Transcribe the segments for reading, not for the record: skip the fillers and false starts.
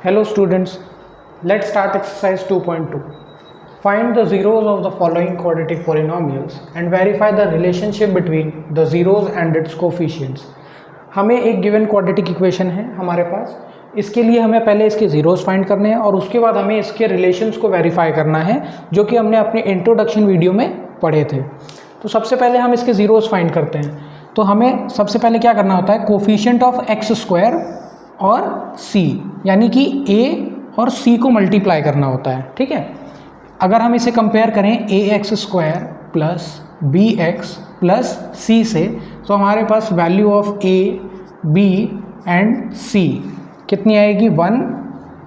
Hello students, let's start exercise 2.2. Find the zeros of the following quadratic polynomials and verify the relationship between the zeros and its coefficients. हमें एक given quadratic equation है हमारे पास, इसके लिए हमें पहले इसके ज़ीरोज़ फाइंड करने हैं और उसके बाद हमें इसके रिलेशंस को वेरीफाई करना है जो कि हमने अपने इंट्रोडक्शन वीडियो में पढ़े थे। तो सबसे पहले हम इसके ज़ीरोज़ फाइंड करते हैं। तो हमें सबसे पहले क्या करना होता है, कोफिशिएंट ऑफ एक्स स्क्वायर और c, यानी कि a और c को मल्टीप्लाई करना होता है। ठीक है, अगर हम इसे कंपेयर करें a x square plus b x plus c से, तो हमारे पास value of a, b and c कितनी आएगी, 1,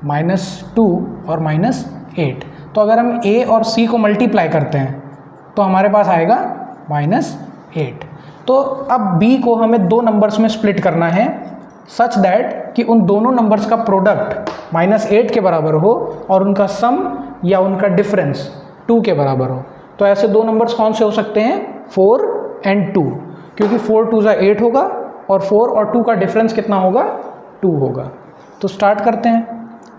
-2 और -8। तो अगर हम a और c को मल्टीप्लाई करते हैं तो हमारे पास आएगा -8। तो अब b को हमें दो नंबर्स में स्प्लिट करना है सच दैट कि उन दोनों नंबर्स का प्रोडक्ट -8 के बराबर हो और उनका सम या उनका डिफरेंस 2 के बराबर हो। तो ऐसे दो नंबर्स कौन से हो सकते हैं, 4 एंड 2, क्योंकि 4 2 8 होगा और 4 और 2 का डिफरेंस कितना होगा, 2 होगा। तो स्टार्ट करते हैं।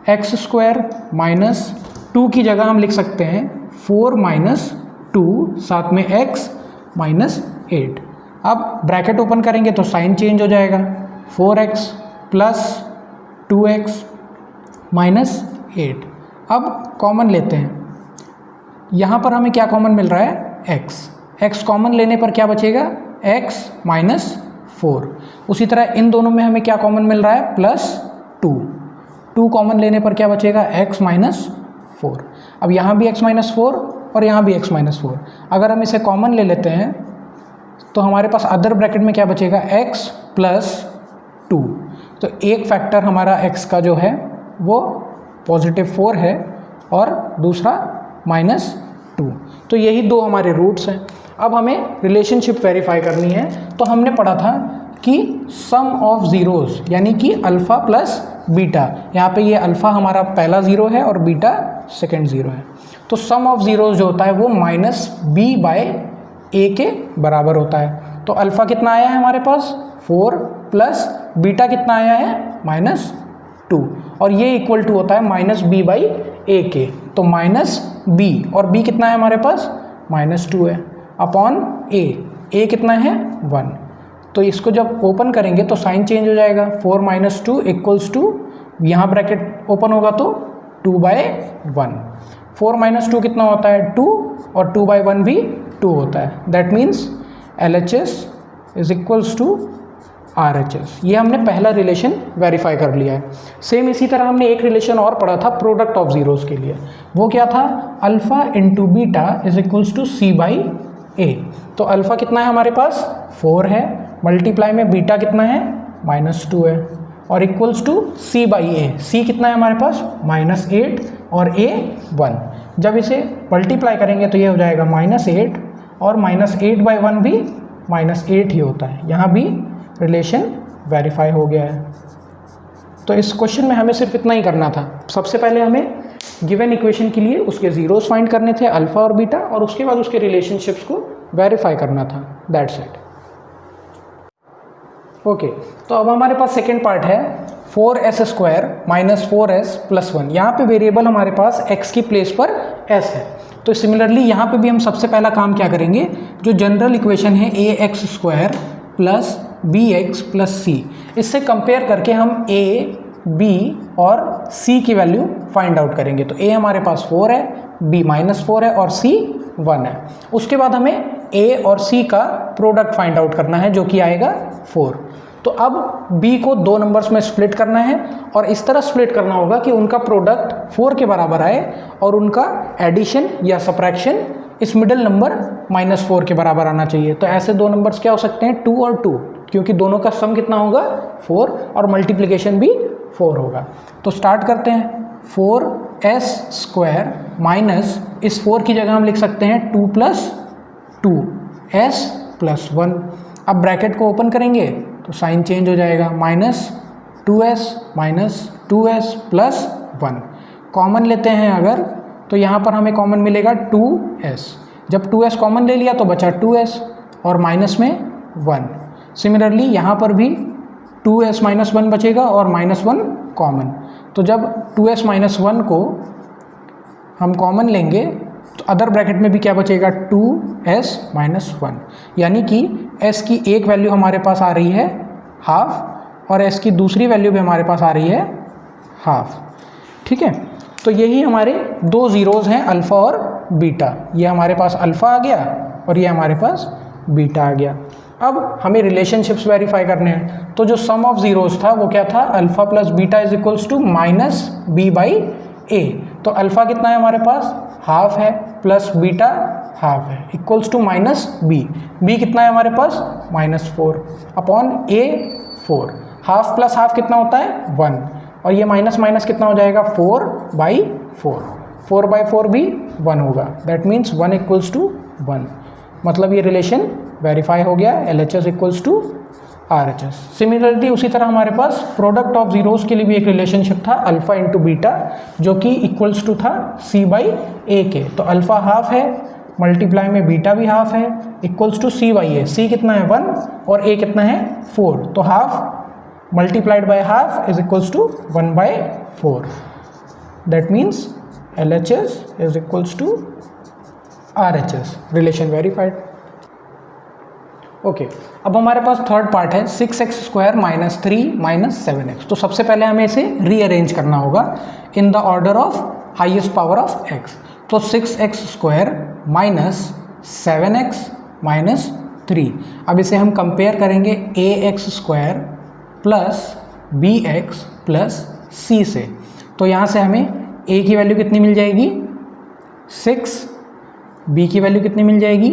एक्स स्क्वायर माइनस 2 की जगह हम लिख सकते हैं 4 - 2 साथ में x -8। अब ब्रैकेट ओपन करेंगे तो साइन चेंज हो जाएगा, 4x प्लस 2x -8। अब कॉमन लेते हैं, यहाँ पर हमें क्या कॉमन मिल रहा है, x कॉमन लेने पर क्या बचेगा, x -4। उसी तरह इन दोनों में हमें क्या कॉमन मिल रहा है, +2 कॉमन लेने पर क्या बचेगा, x -4। अब यहाँ भी x -4 और यहाँ भी x -4। अगर हम इसे कॉमन ले लेते हैं तो हमारे पास अदर ब्रैकेट में क्या बचेगा, x +2। तो एक फैक्टर हमारा x का जो है वो +4 है और दूसरा -2। तो यही दो हमारे रूट्स हैं। अब हमें रिलेशनशिप वेरीफाई करनी है। तो हमने पढ़ा था कि सम ऑफ ज़ीरोज़ यानी कि अल्फ़ा प्लस बीटा, यहाँ पे ये अल्फ़ा हमारा पहला ज़ीरो है और बीटा सेकेंड ज़ीरो है। तो सम ऑफ ज़ीरोज़ जो होता है वो -b/a के बराबर होता है। तो अल्फ़ा कितना आया है हमारे पास, 4 प्लस बीटा कितना आया है, -2, और ये इक्वल टू होता है -b/a के। तो -b और b कितना है हमारे पास, -2 है, अपॉन a कितना है, 1। तो इसको जब ओपन करेंगे तो साइन चेंज हो जाएगा, 4 - 2 इक्वल्स टू, यहाँ ब्रैकेट ओपन होगा तो 2/1। 4 - 2 कितना होता है, 2, और 2/1 भी 2 होता है। That means LHS is equals to RHS। ये हमने पहला रिलेशन वेरीफाई कर लिया है। सेम इसी तरह हमने एक रिलेशन और पढ़ा था प्रोडक्ट ऑफ ज़ीरोज़ के लिए, वो क्या था, alpha into beta is equals to c/a। तो अल्फ़ा कितना है हमारे पास, 4 है, मल्टीप्लाई में बीटा कितना है, -2 है, और इक्वल्स टू c/a। c कितना है हमारे पास, -8 और a 1। जब इसे मल्टीप्लाई करेंगे तो ये हो जाएगा -8 और -8/1 भी -8 ही होता है। यहाँ भी रिलेशन वेरीफाई हो गया है। तो इस क्वेश्चन में हमें सिर्फ इतना ही करना था। सबसे पहले हमें गिवन इक्वेशन के लिए उसके ज़ीरोज़ फाइंड करने थे, अल्फ़ा और बीटा, और उसके बाद उसके रिलेशनशिप्स को वेरीफाई करना था। That's it. ओके, तो अब हमारे पास सेकेंड पार्ट है 4s² - 4s + 1। यहाँ पे वेरिएबल हमारे पास x की प्लेस पर s है। तो सिमिलरली यहाँ पे भी हम सबसे पहला काम क्या करेंगे, जो जनरल इक्वेशन है ax² + bx + c, इससे कंपेयर करके हम a, b और c की वैल्यू फाइंड आउट करेंगे। तो a हमारे पास 4 है, b -4 है और c 1 है। उसके बाद हमें a और c का प्रोडक्ट फाइंड आउट करना है जो कि आएगा 4। तो अब b को दो नंबर्स में स्प्लिट करना है और इस तरह स्प्लिट करना होगा कि उनका प्रोडक्ट 4 के बराबर आए और उनका एडिशन या सब्ट्रैक्शन इस मिडिल नंबर -4 के बराबर आना चाहिए। तो ऐसे दो नंबर्स क्या हो सकते हैं, 2 और 2, क्योंकि दोनों का सम कितना होगा, 4, और मल्टीप्लिकेशन भी 4 होगा। तो स्टार्ट करते हैं। 4s² माइनस इस 4 की जगह हम लिख सकते हैं 2 + 2s + 1। अब ब्रैकेट को ओपन करेंगे तो साइन चेंज हो जाएगा, -2s - 2s + 1। कॉमन लेते हैं अगर, तो यहाँ पर हमें कॉमन मिलेगा 2s। जब 2s कॉमन ले लिया तो बचा 2s और माइनस में 1। सिमिलरली यहाँ पर भी 2s माइनस वन बचेगा और माइनस वन कॉमन। तो जब 2s माइनस वन को हम कॉमन लेंगे तो अदर ब्रैकेट में भी क्या बचेगा, 2s माइनस वन, यानी कि s की एक वैल्यू हमारे पास आ रही है हाफ और s की दूसरी वैल्यू भी हमारे पास आ रही है हाफ। ठीक है, तो यही हमारे दो ज़ीरोज़ हैं अल्फ़ा और बीटा। ये हमारे पास अल्फ़ा आ गया और ये हमारे पास बीटा आ गया। अब हमें रिलेशनशिप्स वेरीफाई करने हैं। तो जो सम ऑफ ज़ीरोज़ था वो क्या था, alpha plus beta is equals to minus b by a. तो अल्फ़ा कितना है हमारे पास, हाफ है, प्लस बीटा हाफ है, equals to minus b. B कितना है हमारे पास, minus 4 upon a 4। Half plus half कितना होता है, 1, और ये माइनस माइनस कितना हो जाएगा, 4/4। 4/4 भी 1 होगा, दैट मीन्स 1 इक्वल्स टू 1। मतलब ये रिलेशन वेरीफाई हो गया, LHS equals to RHS। Similarly उसी तरह हमारे पास प्रोडक्ट ऑफ जीरोज़ के लिए भी एक रिलेशनशिप था अल्फ़ा इंटू बीटा, जो कि इक्वल्स टू था C/A के। तो अल्फ़ा हाफ है, मल्टीप्लाई में बीटा भी हाफ है, इक्वल्स टू C/A। C कितना है 1 और A कितना है 4, तो half multiplied by half is equals to 1/4. That means LHS is equals to RHS. Relation verified. Okay, अब हमारे पास थर्ड पार्ट है 6x² माइनस 3 माइनस 7x। तो सबसे पहले हमें इसे रीअरेंज करना होगा in the order of highest power of x। तो 6x² माइनस 7x माइनस 3। अब इसे हम कंपेयर करेंगे ax² plus bx plus c से। तो यहाँ से हमें a की वैल्यू कितनी मिल जाएगी, 6, b की वैल्यू कितनी मिल जाएगी,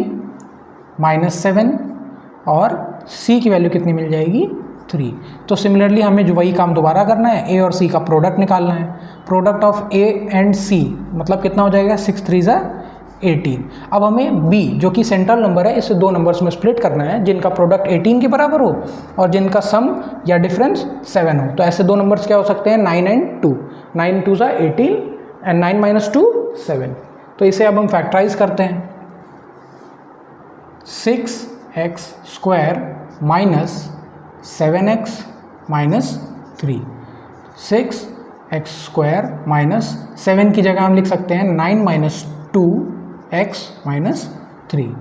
-7, और c की वैल्यू कितनी मिल जाएगी, 3। तो सिमिलरली हमें जो वही काम दोबारा करना है, a और c का प्रोडक्ट निकालना है। Product of a and c मतलब कितना हो जाएगा, 6 3 ज़ा 18। अब हमें b जो कि सेंट्रल नंबर है, इसे दो नंबर्स में स्प्लिट करना है जिनका प्रोडक्ट 18 के बराबर हो और जिनका सम या डिफरेंस 7 हो। तो ऐसे दो नंबर्स क्या हो सकते हैं, 9 एंड 2। 9 2 ज़ा 18 एंड 9 माइनस 2 7। तो इसे अब हम फैक्टराइज करते हैं। 6x² minus 7x minus 3। 6x² minus 7 की जगह हम लिख सकते हैं 9 minus 2x minus 3।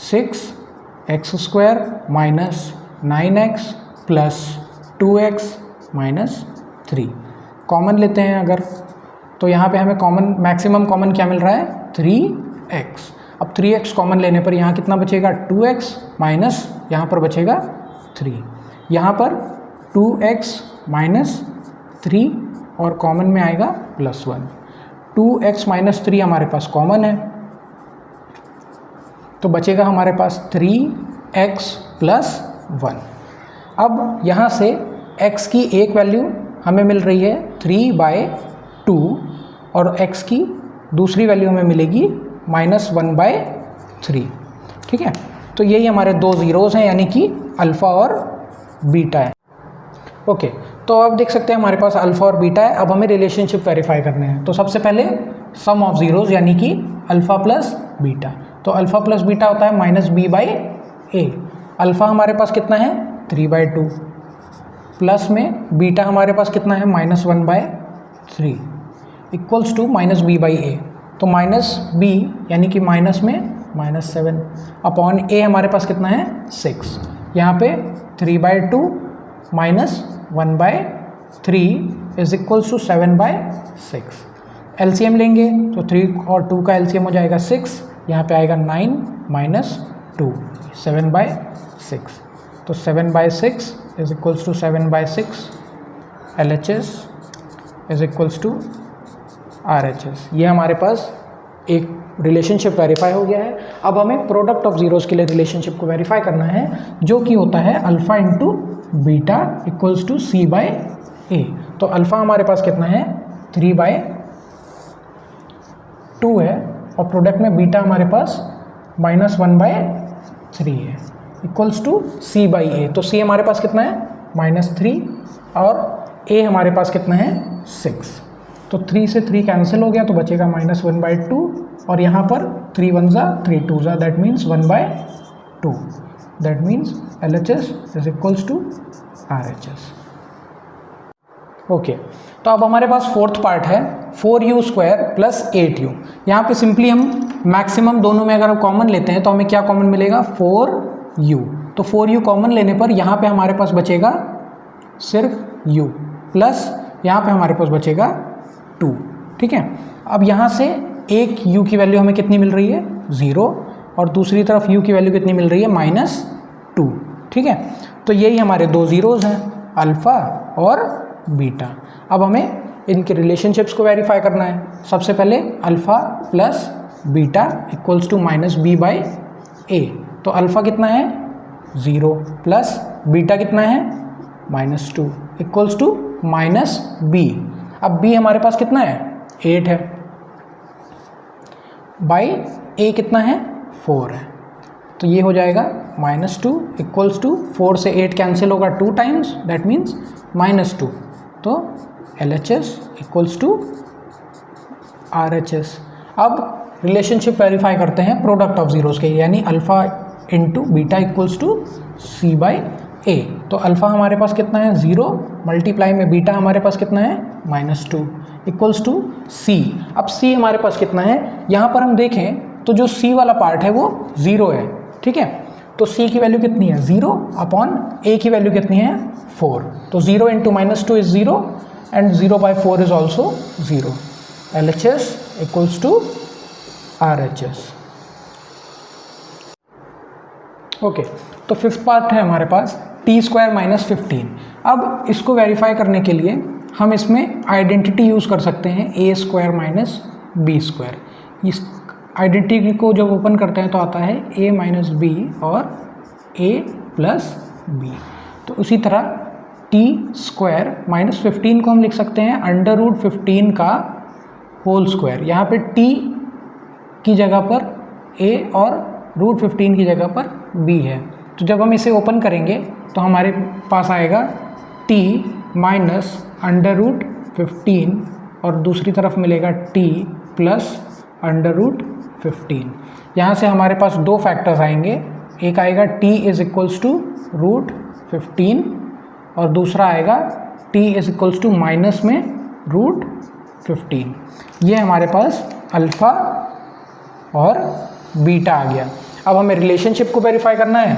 6x² minus 9x plus 2x minus 3। Common लेते हैं अगर, तो यहाँ पे हमें कॉमन मैक्सिमम कॉमन क्या मिल रहा है, 3x। अब 3x कॉमन लेने पर यहाँ कितना बचेगा, 2x माइनस यहाँ पर बचेगा 3। यहाँ पर 2x माइनस 3 और कॉमन में आएगा +1। 2x माइनस 3 हमारे पास कॉमन है, तो बचेगा हमारे पास 3x प्लस 1। अब यहाँ से x की एक वैल्यू हमें मिल रही है 3/2 और x की दूसरी वैल्यू हमें मिलेगी -1/3। ठीक है, तो यही हमारे दो ज़ीरोज़ हैं, यानी कि अल्फ़ा और बीटा है। ओके, तो अब देख सकते हैं हमारे पास अल्फ़ा और बीटा है। अब हमें रिलेशनशिप वेरीफाई करने हैं। तो सबसे पहले सम ऑफ ज़ीरोज़ यानी कि अल्फ़ा प्लस बीटा। तो अल्फ़ा प्लस बीटा होता है -b/a। अल्फ़ा हमारे पास कितना है, 3/2, प्लस में बीटा हमारे पास कितना है, -1/3, इक्वल्स टू -b/a। तो -b यानी कि माइनस में -7 अपॉन a हमारे पास कितना है, 6। यहाँ पे 3/2 -1/3 इज इक्वल्स टू 7/6। एलसीएम लेंगे तो 3 और 2 का एलसीएम हो जाएगा 6। यहाँ पे आएगा 9 माइनस 2, 7/6। तो 7/6 is equals to 7/6। LHS is equals to RHS। ये हमारे पास एक रिलेशनशिप वेरीफाई हो गया है। अब हमें प्रोडक्ट ऑफ जीरोज़ के लिए रिलेशनशिप को वेरीफाई करना है, जो कि होता है alpha into beta equals to C/A। तो अल्फ़ा हमारे पास कितना है, 3/2 है और प्रोडक्ट में बीटा हमारे पास -1/3 है, इक्वल्स टू C/A। तो C हमारे पास कितना है, -3 और A हमारे पास कितना है, 6। तो 3 से 3 कैंसिल हो गया तो बचेगा -1/2 और यहाँ पर 3 1 ज़ा 3 2 ज़ा, that means 1/2। That means LHS is equals to RHS। Okay, तो अब हमारे पास फोर्थ पार्ट है 4u² प्लस 8u। यहाँ पे सिंपली हम मैक्सिमम दोनों में अगर कॉमन लेते हैं तो हमें क्या कॉमन मिलेगा, 4u। तो 4u कॉमन लेने पर यहाँ पे हमारे पास बचेगा सिर्फ u, प्लस यहाँ पे हमारे पास बचेगा 2। ठीक है, अब यहाँ से एक u की वैल्यू हमें कितनी मिल रही है, 0, और दूसरी तरफ u की वैल्यू कितनी मिल रही है, -2। ठीक है, तो यही हमारे दो ज़ीरोज़ हैं, अल्फ़ा और बीटा। अब हमें इनके रिलेशनशिप्स को वेरीफाई करना है। सबसे पहले alpha plus beta equals to -b/a। तो अल्फ़ा कितना है, 0, प्लस बीटा कितना है, -2 इक्वल्स टू -b। अब b हमारे पास कितना है, 8 है, बाई a कितना है, 4 है। तो ये हो जाएगा -2 इक्वल्स टू 4 से 8 कैंसिल होगा 2 टाइम्स, दैट मीन्स -2। तो LHS इक्वल्स टू RHS। अब रिलेशनशिप वेरीफाई करते हैं प्रोडक्ट ऑफ ज़ीरोज़ के, यानी alpha into beta equals to c/a। तो अल्फ़ा हमारे पास कितना है, 0, मल्टीप्लाई में बीटा हमारे पास कितना है, -2 इक्वल्स टू c। अब c हमारे पास कितना है, यहाँ पर हम देखें तो जो c वाला पार्ट है वो 0 है। ठीक है, तो c की वैल्यू कितनी है, 0 अपॉन a की वैल्यू कितनी है, 4। तो 0 into -2 is 0 and 0/4 is also 0। LHS equals to RHS। Okay, तो फिफ्थ पार्ट है हमारे पास t² - 15। अब इसको वेरीफाई करने के लिए हम इसमें आइडेंटिटी यूज़ कर सकते हैं, a² - b²। इस आइडेंटिटी को जब ओपन करते हैं तो आता है a - b और a + b। तो उसी तरह t² - 15 को हम लिख सकते हैं √15 का होल स्क्वायर। यहाँ पे t की जगह पर a और √15 की जगह पर b है। तो जब हम इसे ओपन करेंगे तो हमारे पास आएगा t -√15 और दूसरी तरफ मिलेगा t + √15। यहाँ से हमारे पास दो फैक्टर्स आएंगे, एक आएगा t = √15 और दूसरा आएगा t = माइनस में √15। ये हमारे पास अल्फ़ा और बीटा आ गया। अब हमें रिलेशनशिप को वेरीफाई करना है,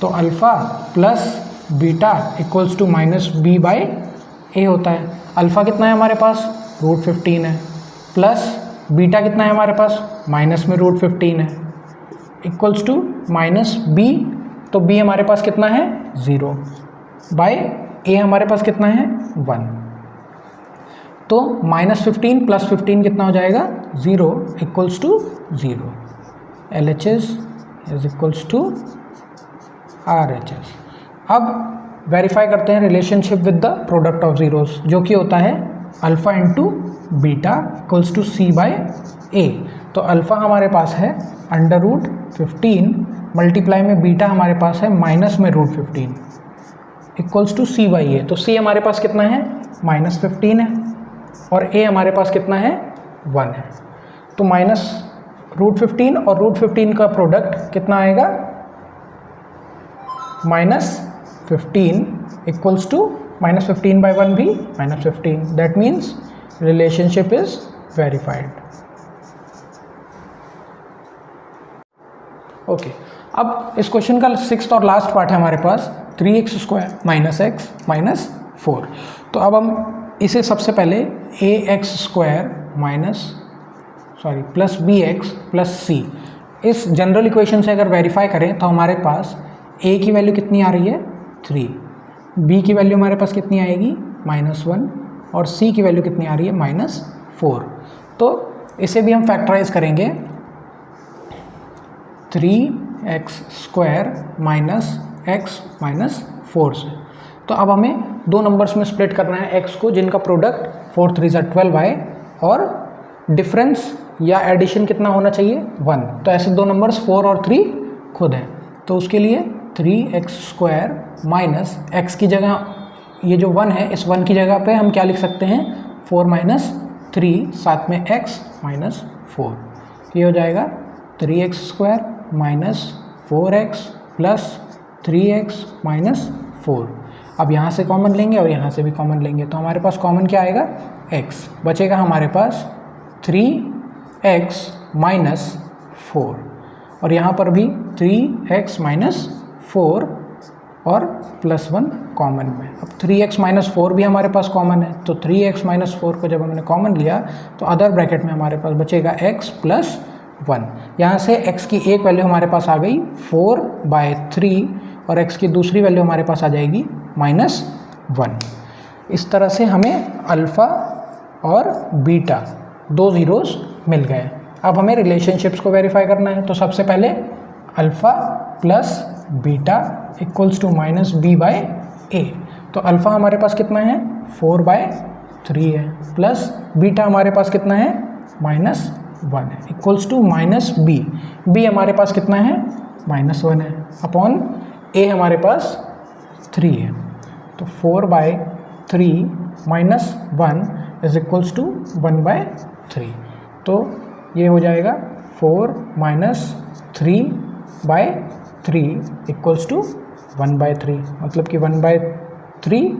तो alpha plus beta equals to -b/a होता है। अल्फ़ा कितना है हमारे पास, √15 है, प्लस बीटा कितना है हमारे पास, माइनस में √15 है, इक्वल्स टू -b। तो b हमारे पास कितना है, 0, बाय a हमारे पास कितना है, 1। तो -15 + 15 कितना हो जाएगा, 0 equals to 0। LHS is equals to RHS। अब वेरीफाई करते हैं relationship with the product of zeros, जो कि होता है alpha into beta equals to c/a। तो अल्फ़ा हमारे पास है √15 मल्टीप्लाई में बीटा हमारे पास है माइनस में √15 इक्वल्स टू c/a। तो c हमारे पास कितना है, -15 है, और a हमारे पास कितना है, 1 है। तो -√15 और √15 का प्रोडक्ट कितना आएगा, -15 इक्वल्स टू -15/1 भी -15। That means relationship is verified. Okay, अब इस क्वेश्चन का सिक्स्थ और लास्ट पार्ट है हमारे पास 3x² - x - 4। तो अब हम इसे सबसे पहले ax² plus bx plus c, इस जनरल इक्वेशन से अगर वेरीफाई करें तो हमारे पास a की वैल्यू कितनी आ रही है, 3, b की वैल्यू हमारे पास कितनी आएगी, -1, और c की वैल्यू कितनी आ रही है, -4। तो इसे भी हम फैक्टराइज करेंगे 3x² - x - 4 से। तो अब हमें दो नंबर्स में स्प्लिट करना है x को, जिनका प्रोडक्ट 4 × 3 = 12 आए और डिफरेंस या एडिशन कितना होना चाहिए, 1। तो ऐसे दो नंबर्स 4 और 3 खुद हैं। तो उसके लिए 3x² - x की जगह ये जो 1 है, इस 1 की जगह पे हम क्या लिख सकते हैं, 4 - 3 साथ में x - 4। ये हो जाएगा 3x² - 4x प्लस 3x - 4। अब यहाँ से कॉमन लेंगे और यहाँ से भी कॉमन लेंगे, तो हमारे पास कॉमन क्या आएगा, x बचेगा हमारे पास 3x माइनस 4, और यहाँ पर भी 3x माइनस 4 और प्लस 1 कॉमन में। अब 3x माइनस 4 भी हमारे पास कॉमन है, तो 3x माइनस 4 को जब हमने कॉमन लिया तो अदर ब्रैकेट में हमारे पास बचेगा x प्लस 1। यहाँ से x की एक वैल्यू हमारे पास आ गई 4/3 और x की दूसरी वैल्यू हमारे पास आ जाएगी -1। इस तरह से हमें अल्फ़ा और बीटा दो ज़ीरोज़ मिल गए। अब हमें रिलेशनशिप्स को वेरीफाई करना है, तो सबसे पहले alpha plus beta equals to -b/a। तो अल्फ़ा हमारे पास कितना है, 4/3 है, प्लस बीटा हमारे पास कितना है, -1 है, इक्वल्स टू -b। b हमारे पास कितना है, -1 है, अपॉन a हमारे पास 3 है। तो 4/3 -1 इज इक्वल्स टू 1/3। तो ये हो जाएगा 4 - 3/3 इक्वल्स टू 1/3, मतलब कि 1/3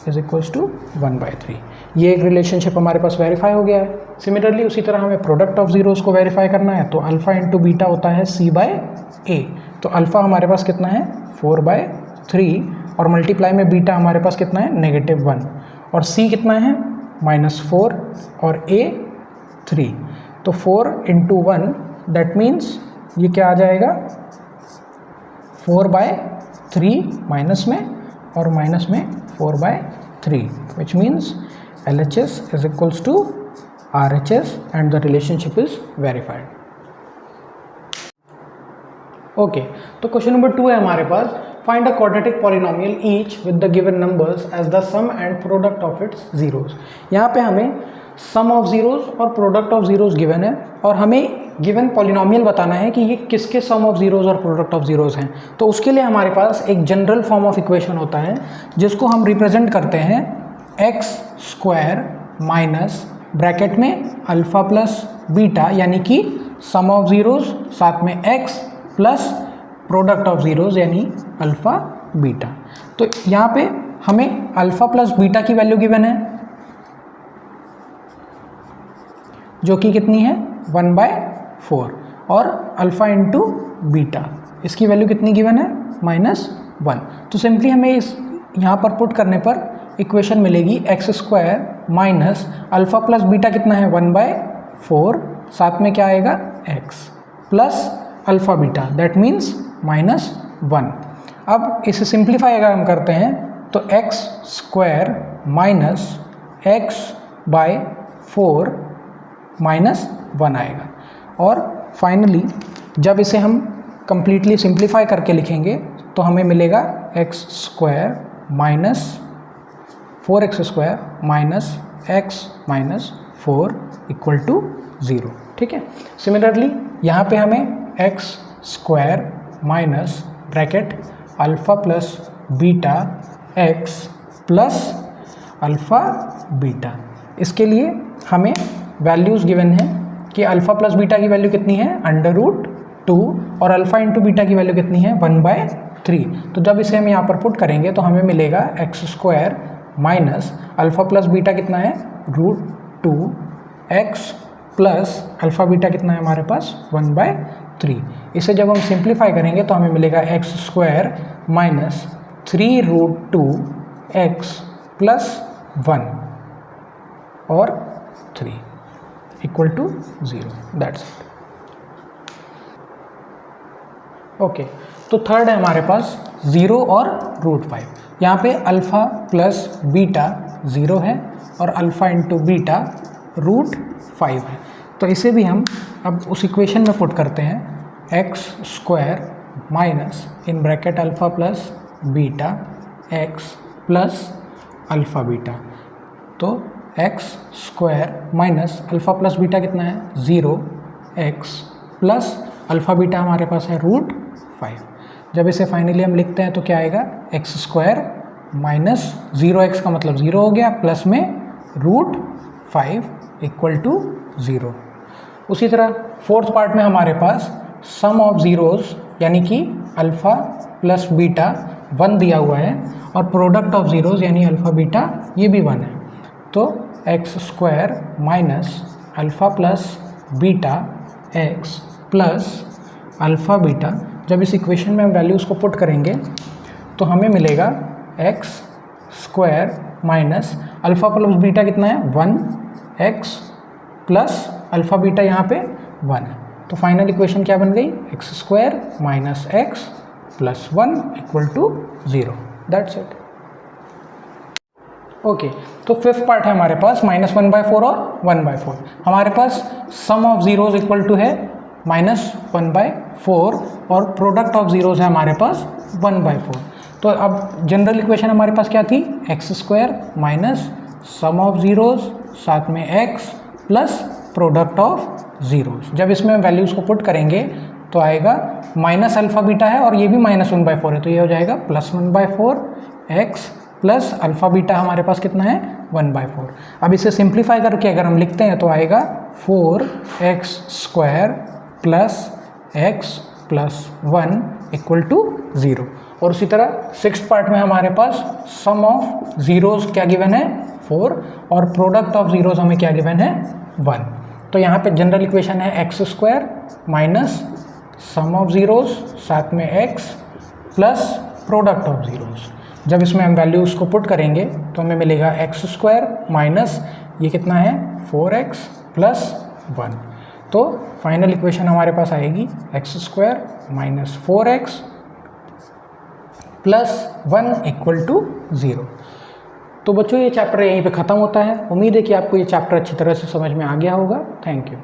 इज इक्वल्स टू 1/3। ये एक रिलेशनशिप हमारे पास वेरीफाई हो गया है। सिमिलरली उसी तरह हमें प्रोडक्ट ऑफ ज़ीरोज़ को वेरीफाई करना है, तो अल्फ़ा इंटू बीटा होता है c/a। तो अल्फ़ा हमारे पास कितना है, 4/3, और मल्टीप्लाई में बीटा हमारे पास कितना है, -1, और c कितना है, -4, और a 3। तो 4 × 1 दैट मीन्स ये क्या आ जाएगा, 4/3 माइनस में और माइनस में 4/3, which means LHS is equals to RHS and the relationship is verified. Okay, तो क्वेश्चन नंबर 2 है हमारे पास, find a quadratic polynomial each with the given numbers as the sum and product of its zeros. यहाँ पे हमें sum of zeros और product of zeros given है, और हमें गिवन पॉलिनोमियल बताना है कि ये किसके सम ऑफ जीरोस और प्रोडक्ट ऑफ जीरोस हैं। तो उसके लिए हमारे पास एक जनरल फॉर्म ऑफ इक्वेशन होता है जिसको हम रिप्रेजेंट करते हैं x² माइनस ब्रैकेट में अल्फ़ा प्लस बीटा, यानी कि सम ऑफ ज़ीरोज़ साथ में x plus product of zeros यानी अल्फ़ा बीटा। तो यहाँ पे हमें अल्फ़ा प्लस बीटा की वैल्यू गिवन है जो कि कितनी है, 1/4, और अल्फ़ा इंटू बीटा इसकी वैल्यू कितनी गिवन है, -1। तो सिंपली हमें इस यहाँ पर पुट करने पर इक्वेशन मिलेगी x² minus alpha plus beta कितना है, 1/4, साथ में क्या आएगा, x plus alpha beta that means -1। अब इसे सिंप्लीफाई अगर हम करते हैं तो x² माइनस x/4 -1 आएगा, और फाइनली जब इसे हम कंप्लीटली सिंप्लीफाई करके लिखेंगे तो हमें मिलेगा x² minus 4x² minus x minus 4 equal to 0। ठीक है, सिमिलरली यहाँ पे हमें x² minus bracket alpha plus beta x plus alpha beta, इसके लिए हमें वैल्यूज़ गिवन है कि अल्फ़ा प्लस बीटा की वैल्यू कितनी है, √2, और अल्फ़ा इंटू बीटा की वैल्यू कितनी है, 1/3। तो जब इसे हम यहाँ पर पुट करेंगे तो हमें मिलेगा x² minus alpha plus beta कितना है, √2x प्लस अल्फ़ा बीटा कितना है हमारे पास, 1/3। इसे जब हम सिंप्लीफाई करेंगे तो हमें मिलेगा x² माइनस 3√2x प्लस 1 और 3 equal to 0, that's it. Okay, तो थर्ड है हमारे पास 0 और √5। यहाँ पे अल्फ़ा प्लस बीटा 0 है और अल्फ़ा इंटू बीटा √5 है। तो इसे भी हम अब उस इक्वेशन में पुट करते हैं, x² minus in bracket alpha plus beta x plus alpha beta. तो x² minus alpha plus beta कितना है, 0x प्लस अल्फ़ा बीटा हमारे पास है √5। जब इसे फाइनली हम लिखते हैं तो क्या आएगा, x² माइनस 0x का मतलब 0 हो गया, प्लस में √5 इक्वल टू 0। उसी तरह फोर्थ पार्ट में हमारे पास सम ऑफ ज़ीरोज़ यानी कि अल्फ़ा प्लस बीटा 1 दिया हुआ है, और प्रोडक्ट ऑफ ज़ीरोज़ यानी अल्फ़ा बीटा ये भी 1 है। तो x square minus alpha plus beta x plus alpha beta, जब इस इक्वेशन में हम वैल्यूज़ को पुट करेंगे तो हमें मिलेगा x square minus alpha plus beta कितना है 1 एक्स प्लस अल्फ़ा बीटा यहाँ पे 1 है। तो फाइनल इक्वेशन क्या बन गई, x square minus x plus 1 equal to 0। That's it. Okay, तो फिफ्थ पार्ट है हमारे पास -1/4 और 1/4। हमारे पास sum of zeros equal to है -1/4 और प्रोडक्ट ऑफ ज़ीरोज़ है हमारे पास 1/4। तो अब जनरल इक्वेशन हमारे पास क्या थी, x square minus sum of zeros साथ में x plus product of zeros. जब इसमें वैल्यूज़ को पुट करेंगे तो आएगा माइनस अल्फ़ा बीटा है और ये भी -1/4 है, तो ये हो जाएगा +1/4 एक्स प्लस अल्फ़ा बीटा हमारे पास कितना है 1/4। अब इसे सिंप्लीफाई करके अगर हम लिखते हैं तो आएगा 4x square plus x plus 1 equal to 0। और उसी तरह सिक्स्थ पार्ट में हमारे पास सम ऑफ ज़ीरोज़ क्या गिवन है 4 और प्रोडक्ट ऑफ ज़ीरोज़ हमें क्या गिवन है 1। तो यहाँ पे जनरल इक्वेशन है x square minus sum of zeros साथ में x plus product of zeros. जब इसमें हम वैल्यूज़ को पुट करेंगे तो हमें मिलेगा एक्स स्क्वायर माइनस ये कितना है 4x प्लस 1। तो फाइनल इक्वेशन हमारे पास आएगी x square minus 4x plus 1 equal to 0। तो बच्चों ये चैप्टर यहीं पे ख़त्म होता है। उम्मीद है कि आपको ये चैप्टर अच्छी तरह से समझ में आ गया होगा। Thank you.